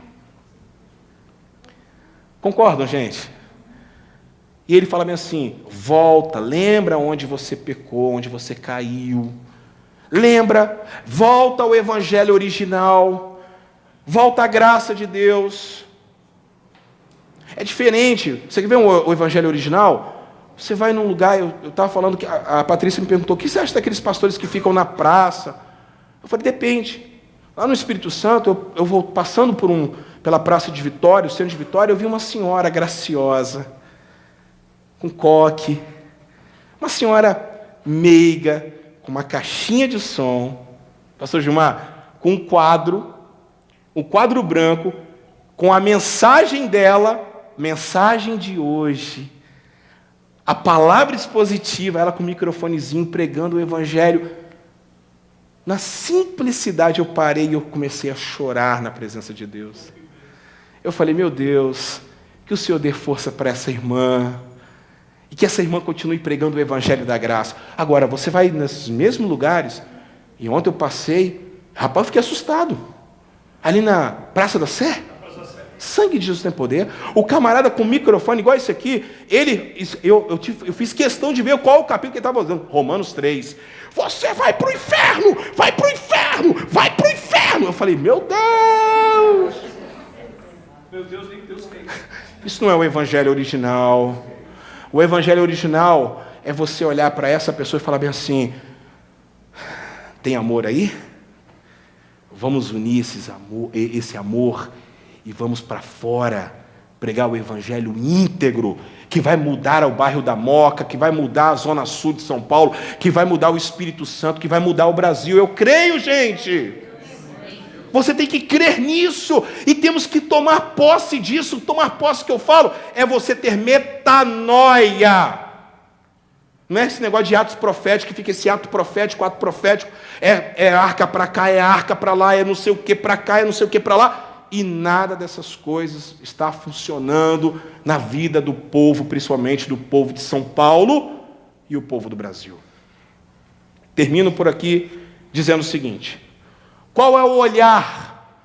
Concordam, gente? E ele fala bem assim, volta, lembra onde você pecou, onde você caiu. Lembra, volta ao Evangelho original, volta à graça de Deus. É diferente, você quer ver o Evangelho original? Você vai num lugar, eu estava falando, que a Patrícia me perguntou, o que você acha daqueles pastores que ficam na praça? Eu falei, depende. Lá no Espírito Santo, eu vou passando pela Praça de Vitória, o centro de Vitória, eu vi uma senhora graciosa, com coque, uma senhora meiga, com uma caixinha de som, pastor Gilmar, com um quadro branco, com a mensagem dela, mensagem de hoje, a palavra expositiva, ela com o microfonezinho pregando o Evangelho. Na simplicidade eu parei e eu comecei a chorar na presença de Deus. Eu falei, meu Deus, que o Senhor dê força para essa irmã, e que essa irmã continue pregando o Evangelho da graça. Agora, você vai nesses mesmos lugares, e ontem eu passei, rapaz, eu fiquei assustado. Ali na Praça da Sé, sangue de Jesus tem poder. O camarada com microfone, igual esse aqui, eu fiz questão de ver qual o capítulo que ele estava usando. Romanos 3. Você vai para o inferno, vai para o inferno, vai para o inferno. Eu falei, meu Deus. Meu Deus, nem Deus tem. Isso não é o Evangelho original. O Evangelho original é você olhar para essa pessoa e falar bem assim, tem amor aí? Vamos unir esse amor e vamos para fora pregar o Evangelho íntegro, que vai mudar o bairro da Moca, que vai mudar a Zona Sul de São Paulo, que vai mudar o Espírito Santo, que vai mudar o Brasil. Eu creio, gente. Você tem que crer nisso, e temos que tomar posse disso. Tomar posse que eu falo é você ter metanoia. Não é esse negócio de atos proféticos, que fica esse ato profético, é arca para cá, é arca para lá, é não sei o que para cá, é não sei o que para lá. E nada dessas coisas está funcionando na vida do povo, principalmente do povo de São Paulo e o povo do Brasil. Termino por aqui dizendo o seguinte: qual é o olhar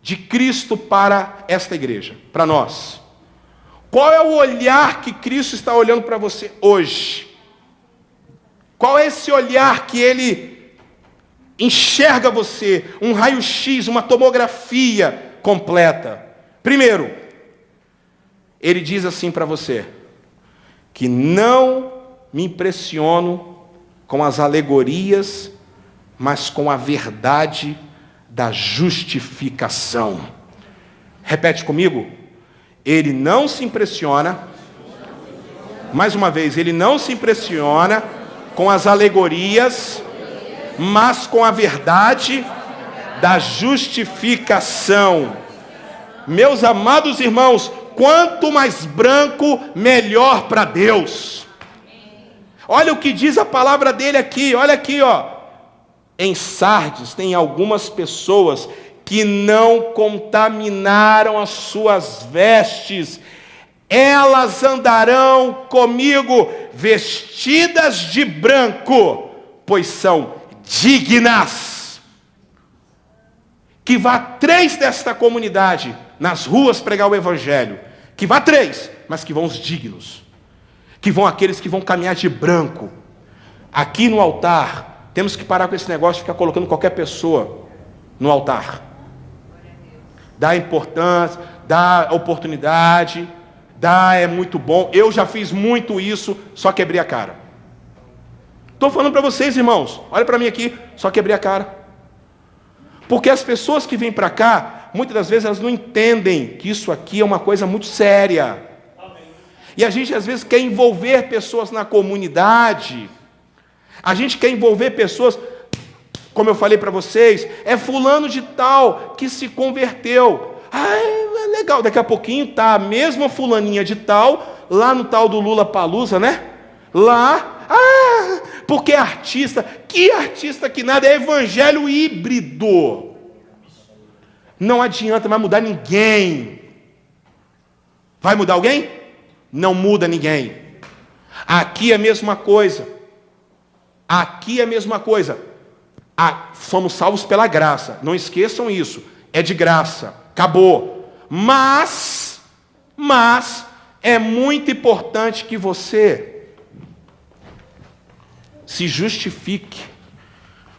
de Cristo para esta igreja, para nós? Qual é o olhar que Cristo está olhando para você hoje? Qual é esse olhar que Ele enxerga você, um raio-x, uma tomografia completa? Primeiro, Ele diz assim para você, que não me impressiono com as alegorias, mas com a verdade da justificação. Repete comigo. Ele não se impressiona Mais uma vez, ele não se impressiona com as alegorias, mas com a verdade da justificação. Meus amados irmãos, quanto mais branco, melhor para Deus. Olha o que diz a palavra dele aqui, olha aqui, ó. Em Sardes tem algumas pessoas que não contaminaram as suas vestes. Elas andarão comigo vestidas de branco, pois são dignas. Que vá 3 desta comunidade nas ruas pregar o evangelho. Que vá 3, mas que vão os dignos. Que vão aqueles que vão caminhar de branco. Aqui no altar, temos que parar com esse negócio de ficar colocando qualquer pessoa no altar. Dá importância, dá oportunidade, é muito bom. Eu já fiz muito isso, só quebrei a cara. Estou falando para vocês, irmãos, olha para mim aqui, só quebrei a cara. Porque as pessoas que vêm para cá, muitas das vezes elas não entendem que isso aqui é uma coisa muito séria. E a gente às vezes quer envolver pessoas na comunidade. A gente quer envolver pessoas, como eu falei para vocês, é fulano de tal que se converteu. É legal, daqui a pouquinho tá a mesma fulaninha de tal, lá no tal do Lula Palusa, né? Lá, porque é artista. Que artista que nada, é evangelho híbrido. Não adianta mais mudar ninguém. Vai mudar alguém? Não muda ninguém. Aqui é a mesma coisa. Aqui é a mesma coisa. Somos salvos pela graça. Não esqueçam isso. É de graça. Acabou. Mas é muito importante que você se justifique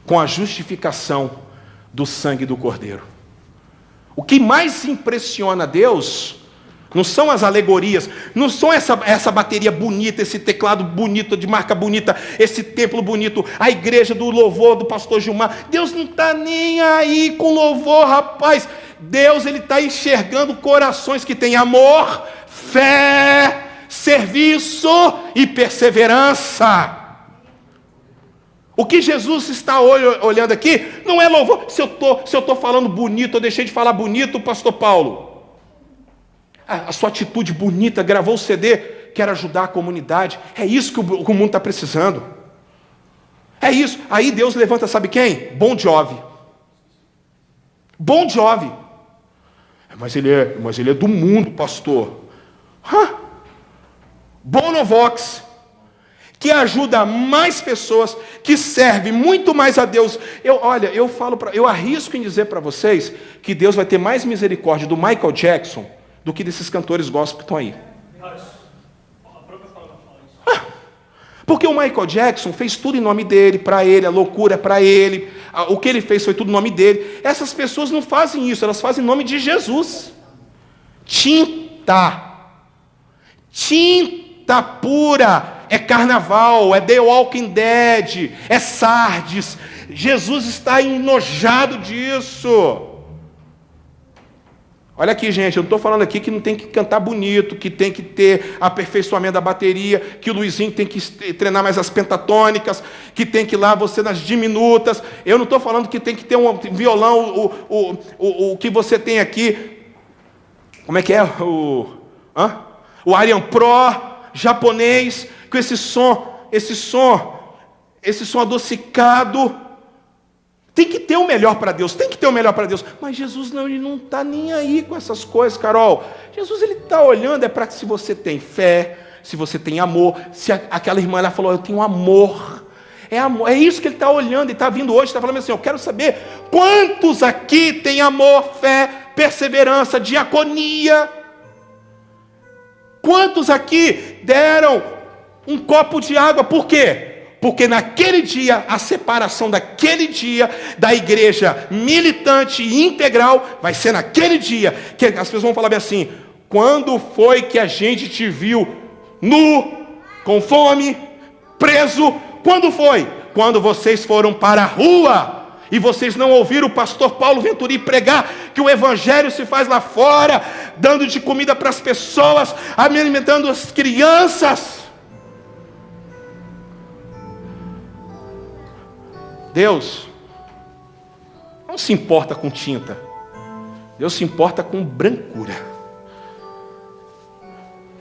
com a justificação do sangue do Cordeiro. O que mais impressiona a Deus não são as alegorias, não são essa bateria bonita, esse teclado bonito, de marca bonita, esse templo bonito, a igreja do louvor do pastor Gilmar. Deus não está nem aí com louvor, rapaz. Deus, ele está enxergando corações que têm amor, fé, serviço e perseverança. O que Jesus está olhando aqui não é louvor. Se eu estou falando bonito, eu deixei de falar bonito, pastor Paulo. A sua atitude bonita, gravou o CD, quer ajudar a comunidade. É isso que o mundo está precisando. É isso. Aí Deus levanta, sabe quem? Bon Jovi. Bon Jovi. Mas ele é do mundo, pastor. Bonovox, que ajuda mais pessoas, que serve muito mais a Deus. Eu arrisco em dizer para vocês que Deus vai ter mais misericórdia do Michael Jackson do que desses cantores gospel que estão aí. Porque o Michael Jackson fez tudo em nome dele, para ele, a loucura é para ele, o que ele fez foi tudo em nome dele. Essas pessoas não fazem isso, elas fazem em nome de Jesus. Tinta pura, é carnaval, é The Walking Dead, é Sardes. Jesus está enojado disso. Olha aqui, gente, eu não estou falando aqui que não tem que cantar bonito, que tem que ter aperfeiçoamento da bateria, que o Luizinho tem que treinar mais as pentatônicas, que tem que ir lá você nas diminutas. Eu não estou falando que tem que ter um violão, o que você tem aqui. Como é que é? O Arian Pro, japonês, com esse som adocicado. Tem que ter o melhor para Deus, Mas Jesus ele não está nem aí com essas coisas, Carol. Jesus ele está olhando, é para que se você tem fé, se você tem amor, se aquela irmã ela falou, eu tenho amor. É isso que ele está olhando, e está vindo hoje, está falando assim, eu quero saber quantos aqui têm amor, fé, perseverança, diaconia. Quantos aqui deram um copo de água, por quê? Porque naquele dia, a separação daquele dia, da igreja militante e integral, vai ser naquele dia, que as pessoas vão falar bem assim, quando foi que a gente te viu nu, com fome, preso? Quando foi? Quando vocês foram para a rua, e vocês não ouviram o pastor Paulo Venturi pregar, que o evangelho se faz lá fora, dando de comida para as pessoas, alimentando as crianças. Deus não se importa com tinta. Deus se importa com brancura.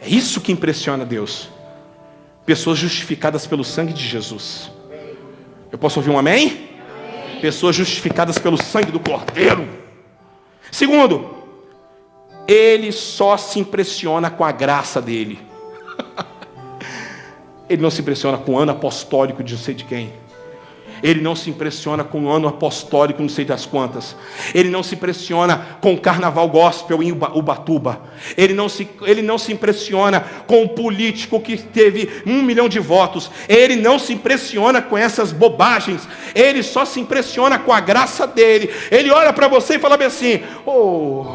É isso que impressiona Deus. Pessoas justificadas pelo sangue de Jesus. Eu posso ouvir um amém? Pessoas justificadas pelo sangue do Cordeiro. Segundo, Ele só se impressiona com a graça dele. Ele não se impressiona com o ano apostólico de não sei de quem. Ele não se impressiona com o ano apostólico não sei das quantas. Ele não se impressiona com o carnaval gospel em Ubatuba. Ele não se impressiona com o político que teve 1 milhão de votos. Ele não se impressiona com essas bobagens. Ele só se impressiona com a graça dele. Ele olha para você e fala bem assim: oh,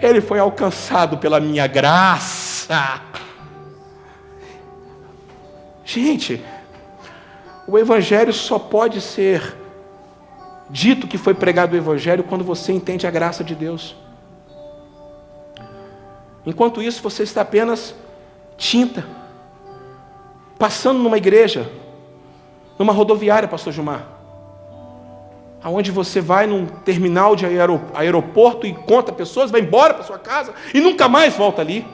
ele foi alcançado pela minha graça. Gente, o Evangelho só pode ser dito que foi pregado o Evangelho quando você entende a graça de Deus. Enquanto isso, você está apenas tinta, passando numa igreja, numa rodoviária, pastor Gilmar, aonde você vai num terminal de aeroporto e encontra pessoas, vai embora para sua casa e nunca mais volta ali.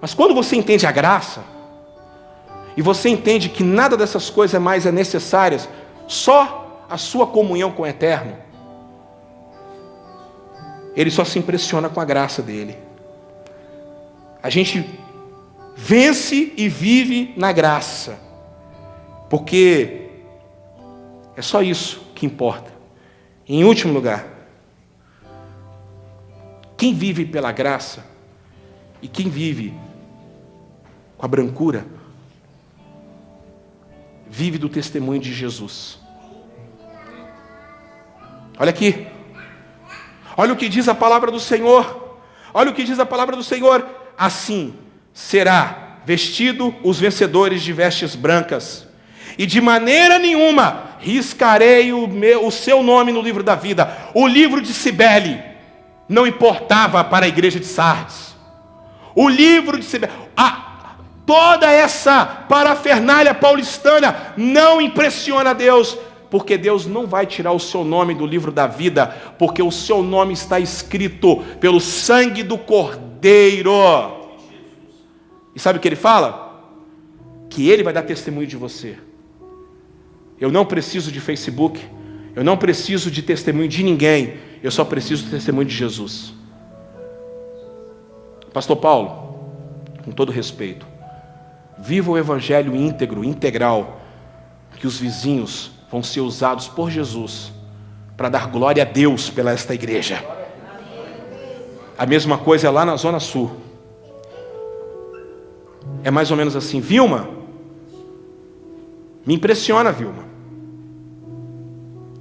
Mas quando você entende a graça, e você entende que nada dessas coisas mais é necessárias, só a sua comunhão com o Eterno, Ele só se impressiona com a graça dele. A gente vence e vive na graça, porque é só isso que importa. Em último lugar, quem vive pela graça e quem vive com a brancura, vive do testemunho de Jesus. Olha aqui. Olha o que diz a palavra do Senhor. Olha o que diz a palavra do Senhor. Assim será vestido os vencedores de vestes brancas, e de maneira nenhuma riscarei o seu nome no livro da vida. O livro de Cibele não importava para a igreja de Sardes. O livro de Cibele, toda essa parafernália paulistana não impressiona Deus, porque Deus não vai tirar o seu nome do livro da vida, porque o seu nome está escrito pelo sangue do Cordeiro. E sabe o que ele fala? Que ele vai dar testemunho de você. Eu não preciso de Facebook, eu não preciso de testemunho de ninguém, eu só preciso do testemunho de Jesus. Pastor Paulo, com todo respeito, viva o Evangelho íntegro, integral, que os vizinhos vão ser usados por Jesus para dar glória a Deus pela esta igreja. A mesma coisa é lá na Zona Sul. É mais ou menos assim: Vilma, me impressiona, Vilma.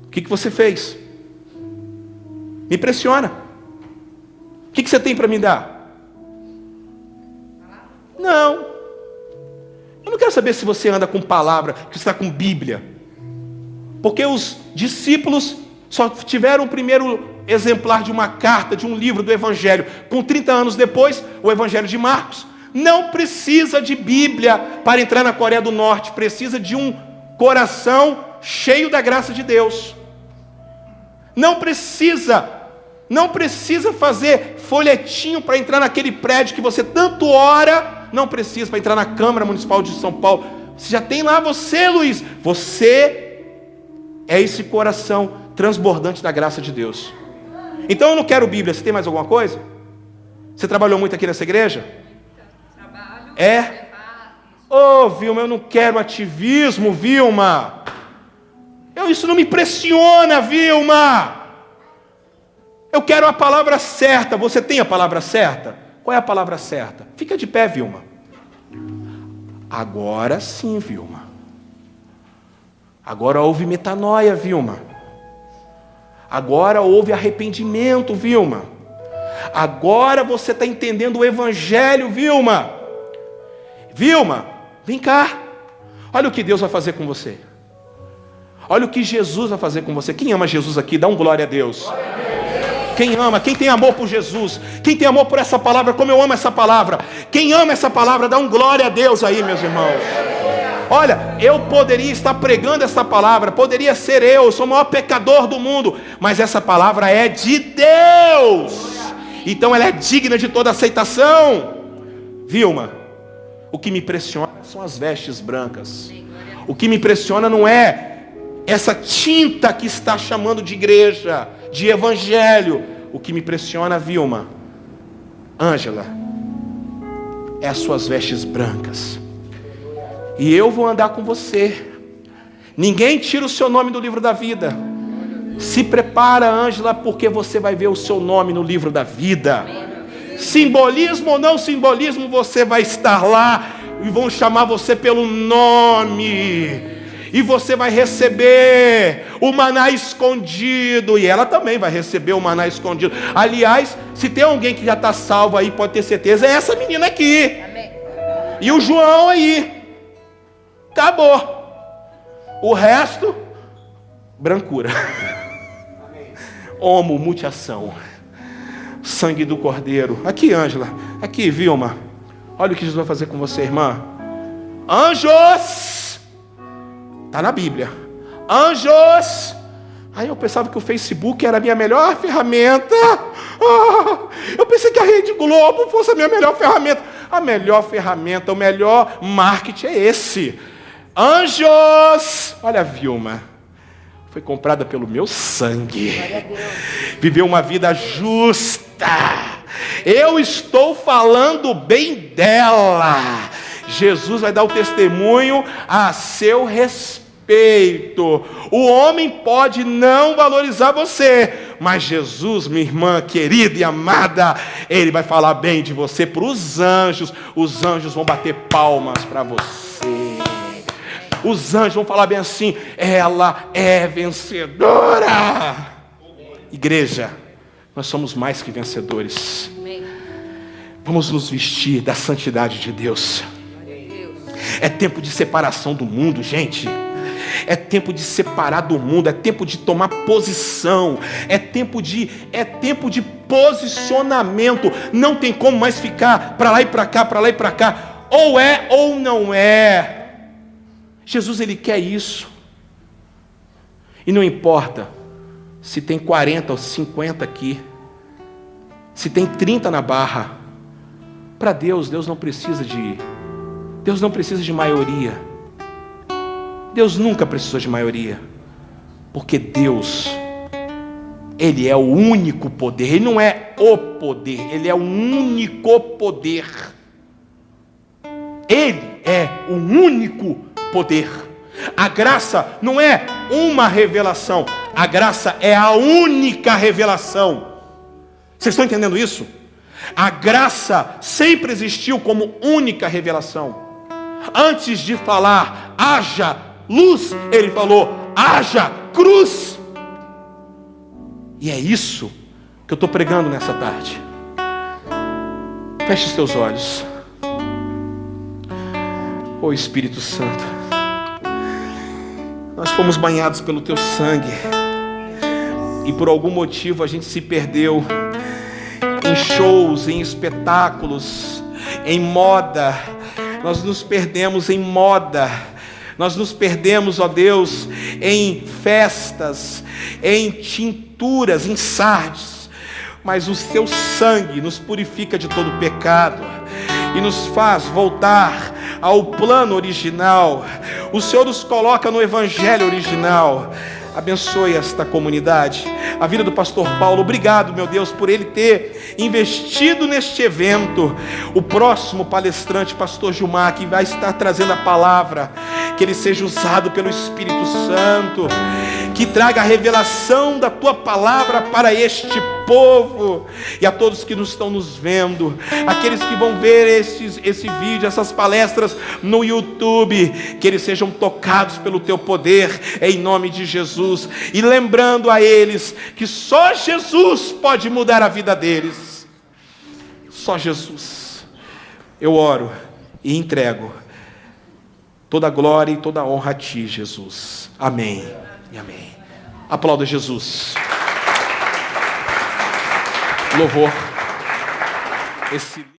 O que você fez? Me impressiona. O que você tem para me dar? Não. Eu não quero saber se você anda com palavra, que você está com Bíblia. Porque os discípulos só tiveram o primeiro exemplar de uma carta, de um livro do Evangelho. Com 30 anos depois, o Evangelho de Marcos. Não precisa de Bíblia para entrar na Coreia do Norte. Precisa de um coração cheio da graça de Deus. Não precisa fazer folhetinho para entrar naquele prédio que você tanto ora. Não precisa para entrar na Câmara Municipal de São Paulo. Você já tem lá você, Luiz. Você é esse coração transbordante da graça de Deus. Então eu não quero Bíblia. Você tem mais alguma coisa? Você trabalhou muito aqui nessa igreja? Trabalho. É? Ô, Vilma, eu não quero ativismo, Vilma. Isso não me impressiona, Vilma. Eu quero a palavra certa. Você tem a palavra certa? Qual é a palavra certa? Fica de pé, Vilma. Agora sim, Vilma. Agora houve metanoia, Vilma. Agora houve arrependimento, Vilma. Agora você está entendendo o Evangelho, Vilma. Vilma, vem cá. Olha o que Deus vai fazer com você. Olha o que Jesus vai fazer com você. Quem ama Jesus aqui, dá um glória a Deus. Quem ama, quem tem amor por Jesus, quem tem amor por essa palavra, como eu amo essa palavra. Quem ama essa palavra, dá um glória a Deus aí, meus irmãos. Olha, eu poderia estar pregando essa palavra, poderia ser eu sou o maior pecador do mundo, mas essa palavra é de Deus, então ela é digna de toda aceitação. Vilma, o que me impressiona são as vestes brancas. O que me impressiona não é essa tinta que está chamando de igreja, de evangelho. O que me impressiona, Vilma, Ângela, é as suas vestes brancas. E eu vou andar com você. Ninguém tira o seu nome do livro da vida. Se prepara, Ângela, porque você vai ver o seu nome no livro da vida. Simbolismo ou não simbolismo, você vai estar lá e vão chamar você pelo nome. E você vai receber o maná escondido. E ela também vai receber o maná escondido. Aliás, se tem alguém que já está salvo aí, pode ter certeza, é essa menina aqui. Amém. E o João aí. Acabou. O resto, brancura. Homo, mutiação. Sangue do Cordeiro. Aqui, Ângela. Aqui, Vilma. Olha o que Jesus vai fazer com você, irmã. Anjos. Está na Bíblia. Anjos. Aí eu pensava que o Facebook era a minha melhor ferramenta. Eu pensei que a Rede Globo fosse a minha melhor ferramenta. A melhor ferramenta, o melhor marketing é esse. Anjos. Olha a Vilma. Foi comprada pelo meu sangue. Viveu uma vida justa. Eu estou falando bem dela. Jesus vai dar o testemunho a seu respeito. O homem pode não valorizar você, mas Jesus, minha irmã querida e amada, Ele vai falar bem de você para os anjos. Os anjos vão bater palmas para você. Os anjos vão falar bem assim: ela é vencedora. Igreja, nós somos mais que vencedores. Vamos nos vestir da santidade de Deus. É tempo de separação do mundo, gente. É tempo de separar do mundo. É tempo de tomar posição. É tempo de posicionamento. Não tem como mais ficar para lá e para cá, para lá e para cá. Ou é ou não é. Jesus, Ele quer isso. E não importa se tem 40 ou 50 aqui, se tem 30 na barra. Para Deus, Deus não precisa de maioria. Deus nunca precisou de maioria. Porque Deus, Ele é o único poder. Ele não é o poder, Ele é o único poder. Ele é o único poder. A graça não é uma revelação, a graça é a única revelação. Vocês estão entendendo isso? A graça sempre existiu como única revelação. Antes de falar haja luz, Ele falou haja cruz. E é isso que eu estou pregando nessa tarde. Feche os teus olhos. Ô Espírito Santo, nós fomos banhados pelo Teu sangue, e por algum motivo a gente se perdeu em shows, em espetáculos, em moda. Nós nos perdemos em moda. Nós nos perdemos, ó Deus, em festas, em tinturas, em sardes. Mas o Teu sangue nos purifica de todo pecado e nos faz voltar ao plano original. O Senhor nos coloca no evangelho original. Abençoe esta comunidade, a vida do pastor Paulo. Obrigado, meu Deus, por ele ter investido neste evento. O próximo palestrante, pastor Gilmar, que vai estar trazendo a palavra, que ele seja usado pelo Espírito Santo, que traga a revelação da Tua palavra para este povo. E a todos que nos estão nos vendo, aqueles que vão ver esse vídeo, essas palestras no YouTube, que eles sejam tocados pelo Teu poder, em nome de Jesus. E lembrando a eles que só Jesus pode mudar a vida deles. Só Jesus. Eu oro e entrego toda a glória e toda a honra a Ti, Jesus. Amém e amém. Aplauda Jesus. Louvor.